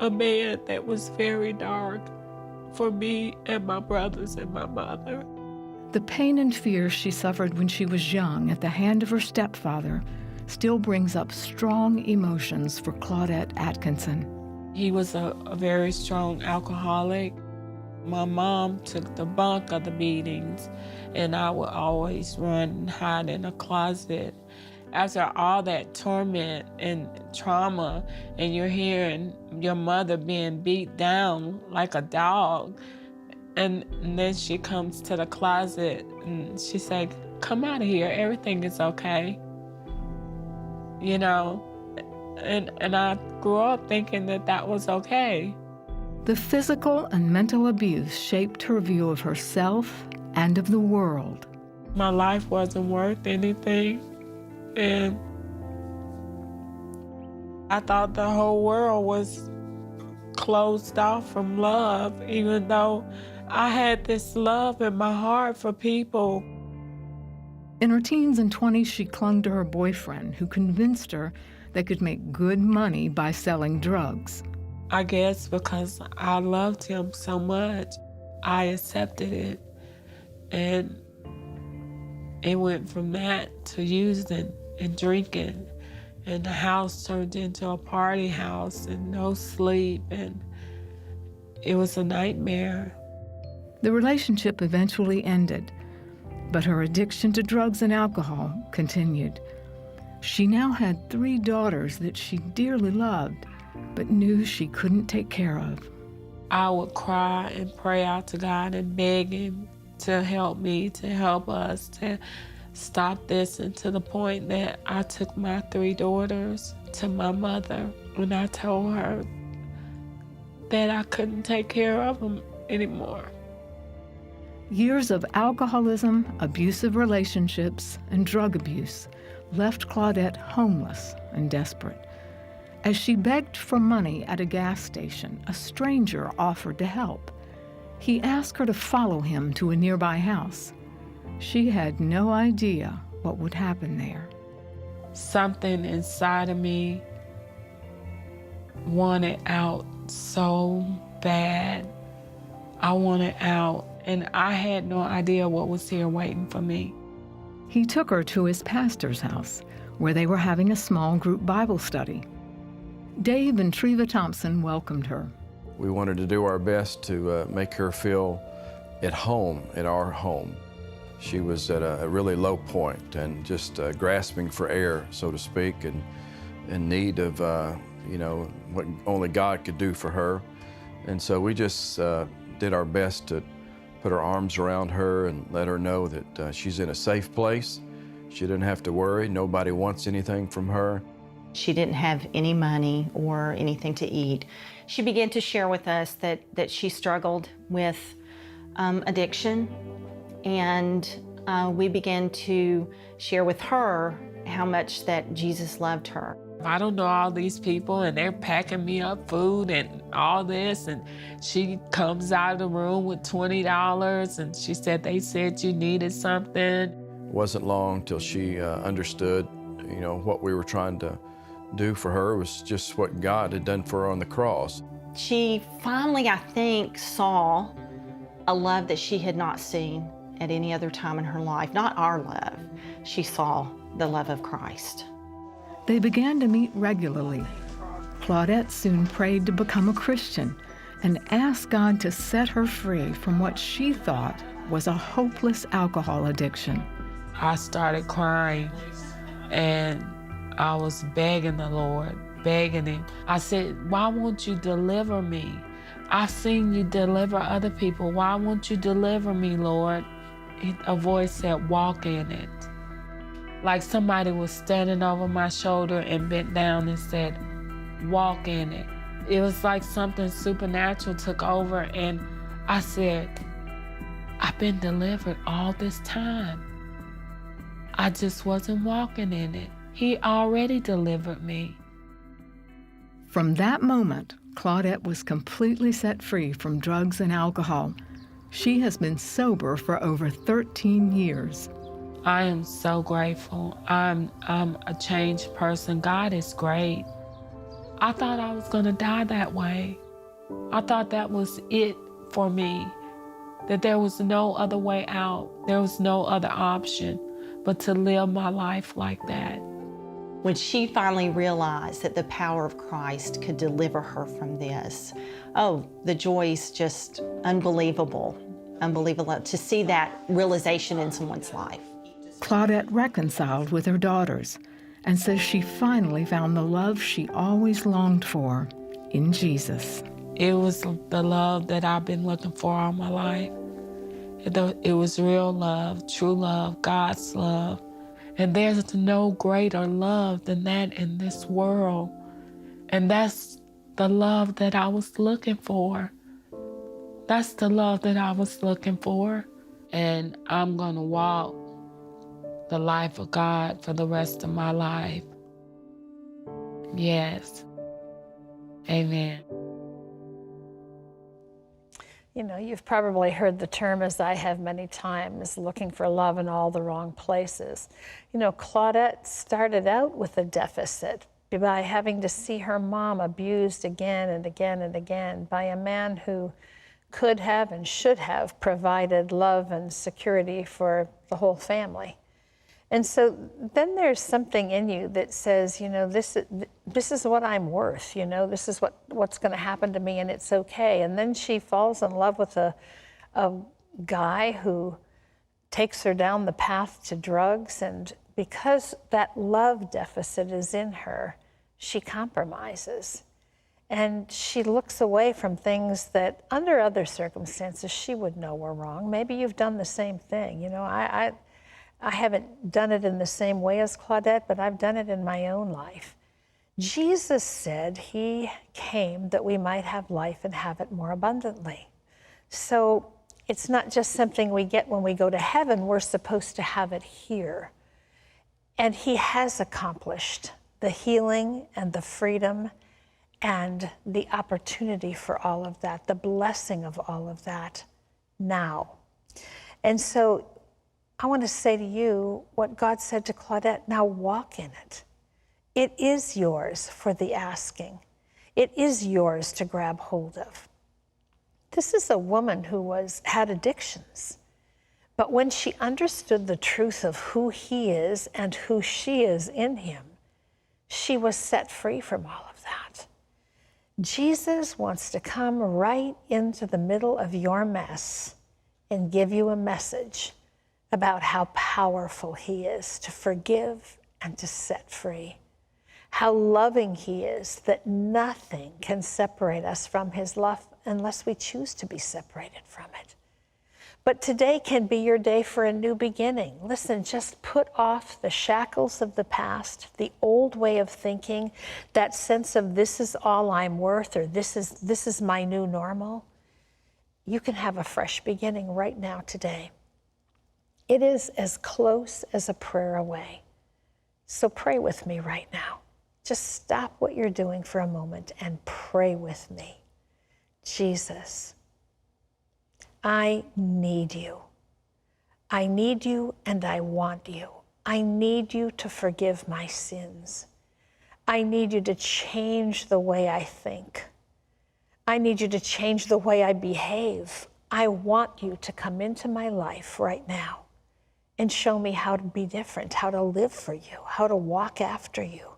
a man that was very dark for me and my brothers and my mother. The pain and fear she suffered when she was young at the hand of her stepfather still brings up strong emotions for Claudette Atkinson. He was a very strong alcoholic. My mom took the brunt of the beatings, and I would always run and hide in a closet. After all that torment and trauma, and you're hearing your mother being beat down like a dog, and then she comes to the closet and she said, "Come out of here, everything is okay." You know, and I grew up thinking that that was okay. The physical and mental abuse shaped her view of herself and of the world. My life wasn't worth anything, and I thought the whole world was closed off from love, even though I had this love in my heart for people. In her teens and 20s, she clung to her boyfriend, who convinced her they could make good money by selling drugs. I guess because I loved him so much, I accepted it. And it went from that to using and drinking. And the house turned into a party house and no sleep. And it was a nightmare. The relationship eventually ended, but her addiction to drugs and alcohol continued. She now had 3 daughters that she dearly loved, but knew she couldn't take care of. I would cry and pray out to God and beg Him to help me, to help us, to stop this, and to the point that I took my 3 daughters to my mother and I told her that I couldn't take care of them anymore. Years of alcoholism, abusive relationships, and drug abuse left Claudette homeless and desperate. As she begged for money at a gas station, a stranger offered to help. He asked her to follow him to a nearby house. She had no idea what would happen there. Something inside of me wanted out so bad. I wanted out, and I had no idea what was here waiting for me. He took her to his pastor's house, where they were having a small group Bible study. Dave and Treva Thompson welcomed her. We wanted to do our best to make her feel at home, at our home. She was at a really low point and just grasping for air, so to speak, and in need of, what only God could do for her. And so we just did our best to put our arms around her and let her know that she's in a safe place. She didn't have to worry. Nobody wants anything from her. She didn't have any money or anything to eat. She began to share with us that she struggled with addiction, and we began to share with her how much that Jesus loved her. I don't know all these people, and they're packing me up food and all this, and she comes out of the room with $20, and she said they said you needed something. It wasn't long till she understood, what we were trying to do for her was just what God had done for her on the cross. She finally, I think, saw a love that she had not seen at any other time in her life. Not our love. She saw the love of Christ. They began to meet regularly. Claudette soon prayed to become a Christian and asked God to set her free from what she thought was a hopeless alcohol addiction. I started crying, and I was begging the Lord, begging Him. I said, why won't you deliver me? I've seen you deliver other people. Why won't you deliver me, Lord? A voice said, walk in it. Like somebody was standing over my shoulder and bent down and said, walk in it. It was like something supernatural took over, and I said, I've been delivered all this time. I just wasn't walking in it. He already delivered me. From that moment, Claudette was completely set free from drugs and alcohol. She has been sober for over 13 years. I am so grateful. I'm a changed person. God is great. I thought I was gonna die that way. I thought that was it for me, that there was no other way out. There was no other option but to live my life like that. When she finally realized that the power of Christ could deliver her from this, the joy is just unbelievable, unbelievable to see that realization in someone's life. Claudette reconciled with her daughters and says she finally found the love she always longed for in Jesus. It was the love that I've been looking for all my life. It was real love, true love, God's love. And there's no greater love than that in this world. And that's the love that I was looking for. That's the love that I was looking for. And I'm gonna walk the life of God for the rest of my life. Yes. Amen. You've probably heard the term, as I have many times, looking for love in all the wrong places. Claudette started out with a deficit by having to see her mom abused again and again and again by a man who could have and should have provided love and security for the whole family. And so then there's something in you that says, this is what I'm worth, this is what's going to happen to me, and it's okay. And then she falls in love with a guy who takes her down the path to drugs, and because that love deficit is in her, she compromises. And she looks away from things that under other circumstances she would know were wrong. Maybe you've done the same thing. You know, I haven't done it in the same way as Claudette, but I've done it in my own life. Jesus said he came that we might have life and have it more abundantly. So it's not just something we get when we go to heaven, we're supposed to have it here. And he has accomplished the healing and the freedom and the opportunity for all of that, the blessing of all of that now. And so I want to say to you what God said to Claudette, now walk in it. It is yours for the asking. It is yours to grab hold of. This is a woman who had addictions, but when she understood the truth of who he is and who she is in him, she was set free from all of that. Jesus wants to come right into the middle of your mess and give you a message about how powerful he is to forgive and to set free. How loving he is that nothing can separate us from his love unless we choose to be separated from it. But today can be your day for a new beginning. Listen, just put off the shackles of the past, the old way of thinking, that sense of this is all I'm worth, or this is my new normal. You can have a fresh beginning right now today. It is as close as a prayer away. So pray with me right now. Just stop what you're doing for a moment and pray with me. Jesus, I need you. I need you and I want you. I need you to forgive my sins. I need you to change the way I think. I need you to change the way I behave. I want you to come into my life right now and show me how to be different, how to live for you, how to walk after you,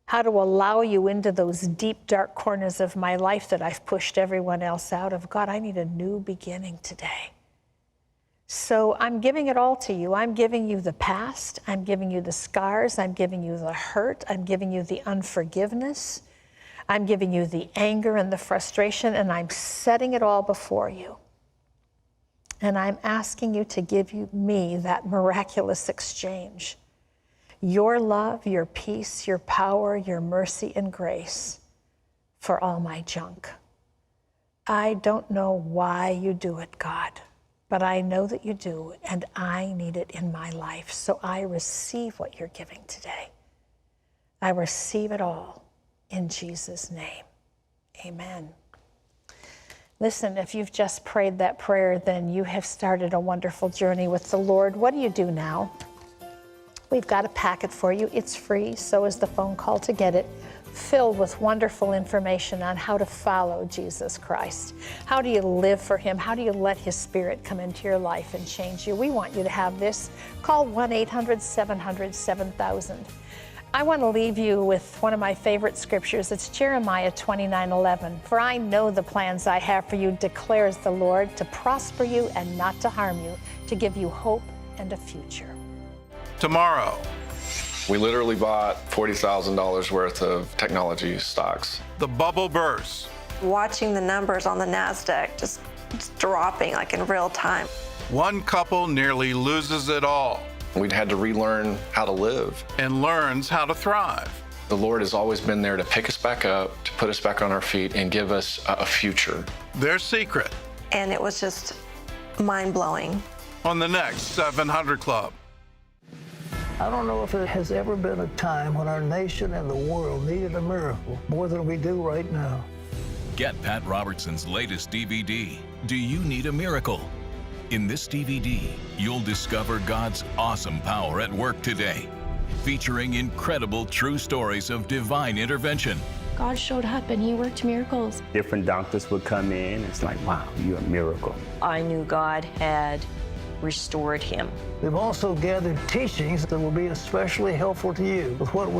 how to allow you into those deep, dark corners of my life that I've pushed everyone else out of. God, I need a new beginning today. So I'm giving it all to you. I'm giving you the past. I'm giving you the scars. I'm giving you the hurt. I'm giving you the unforgiveness. I'm giving you the anger and the frustration, and I'm setting it all before you. And I'm asking you to give me that miraculous exchange. Your love, your peace, your power, your mercy and grace for all my junk. I don't know why you do it, God, but I know that you do, and I need it in my life. So I receive what you're giving today. I receive it all in Jesus' name. Amen. Listen, if you've just prayed that prayer, then you have started a wonderful journey with the Lord. What do you do now? We've got a packet for you. It's free, so is the phone call to get it, filled with wonderful information on how to follow Jesus Christ. How do you live for him? How do you let his Spirit come into your life and change you? We want you to have this. Call 1-800-700-7000. I want to leave you with one of my favorite scriptures. It's Jeremiah 29:11. For I know the plans I have for you, declares the Lord, to prosper you and not to harm you, to give you hope and a future. Tomorrow, we literally bought $40,000 worth of technology stocks. The bubble bursts. Watching the numbers on the NASDAQ just dropping like in real time. One couple nearly loses it all. We'd had to relearn how to live. And learns how to thrive. The Lord has always been there to pick us back up, to put us back on our feet, and give us a future. Their secret. And it was just mind-blowing. On the next 700 Club. I don't know if there has ever been a time when our nation and the world needed a miracle more than we do right now. Get Pat Robertson's latest DVD, Do You Need a Miracle? In this DVD, you'll discover God's awesome power at work today, featuring incredible true stories of divine intervention. God showed up and he worked miracles. Different doctors would come in. It's like, wow, you're a miracle. I knew God had restored him. We've also gathered teachings that will be especially helpful to you with what we're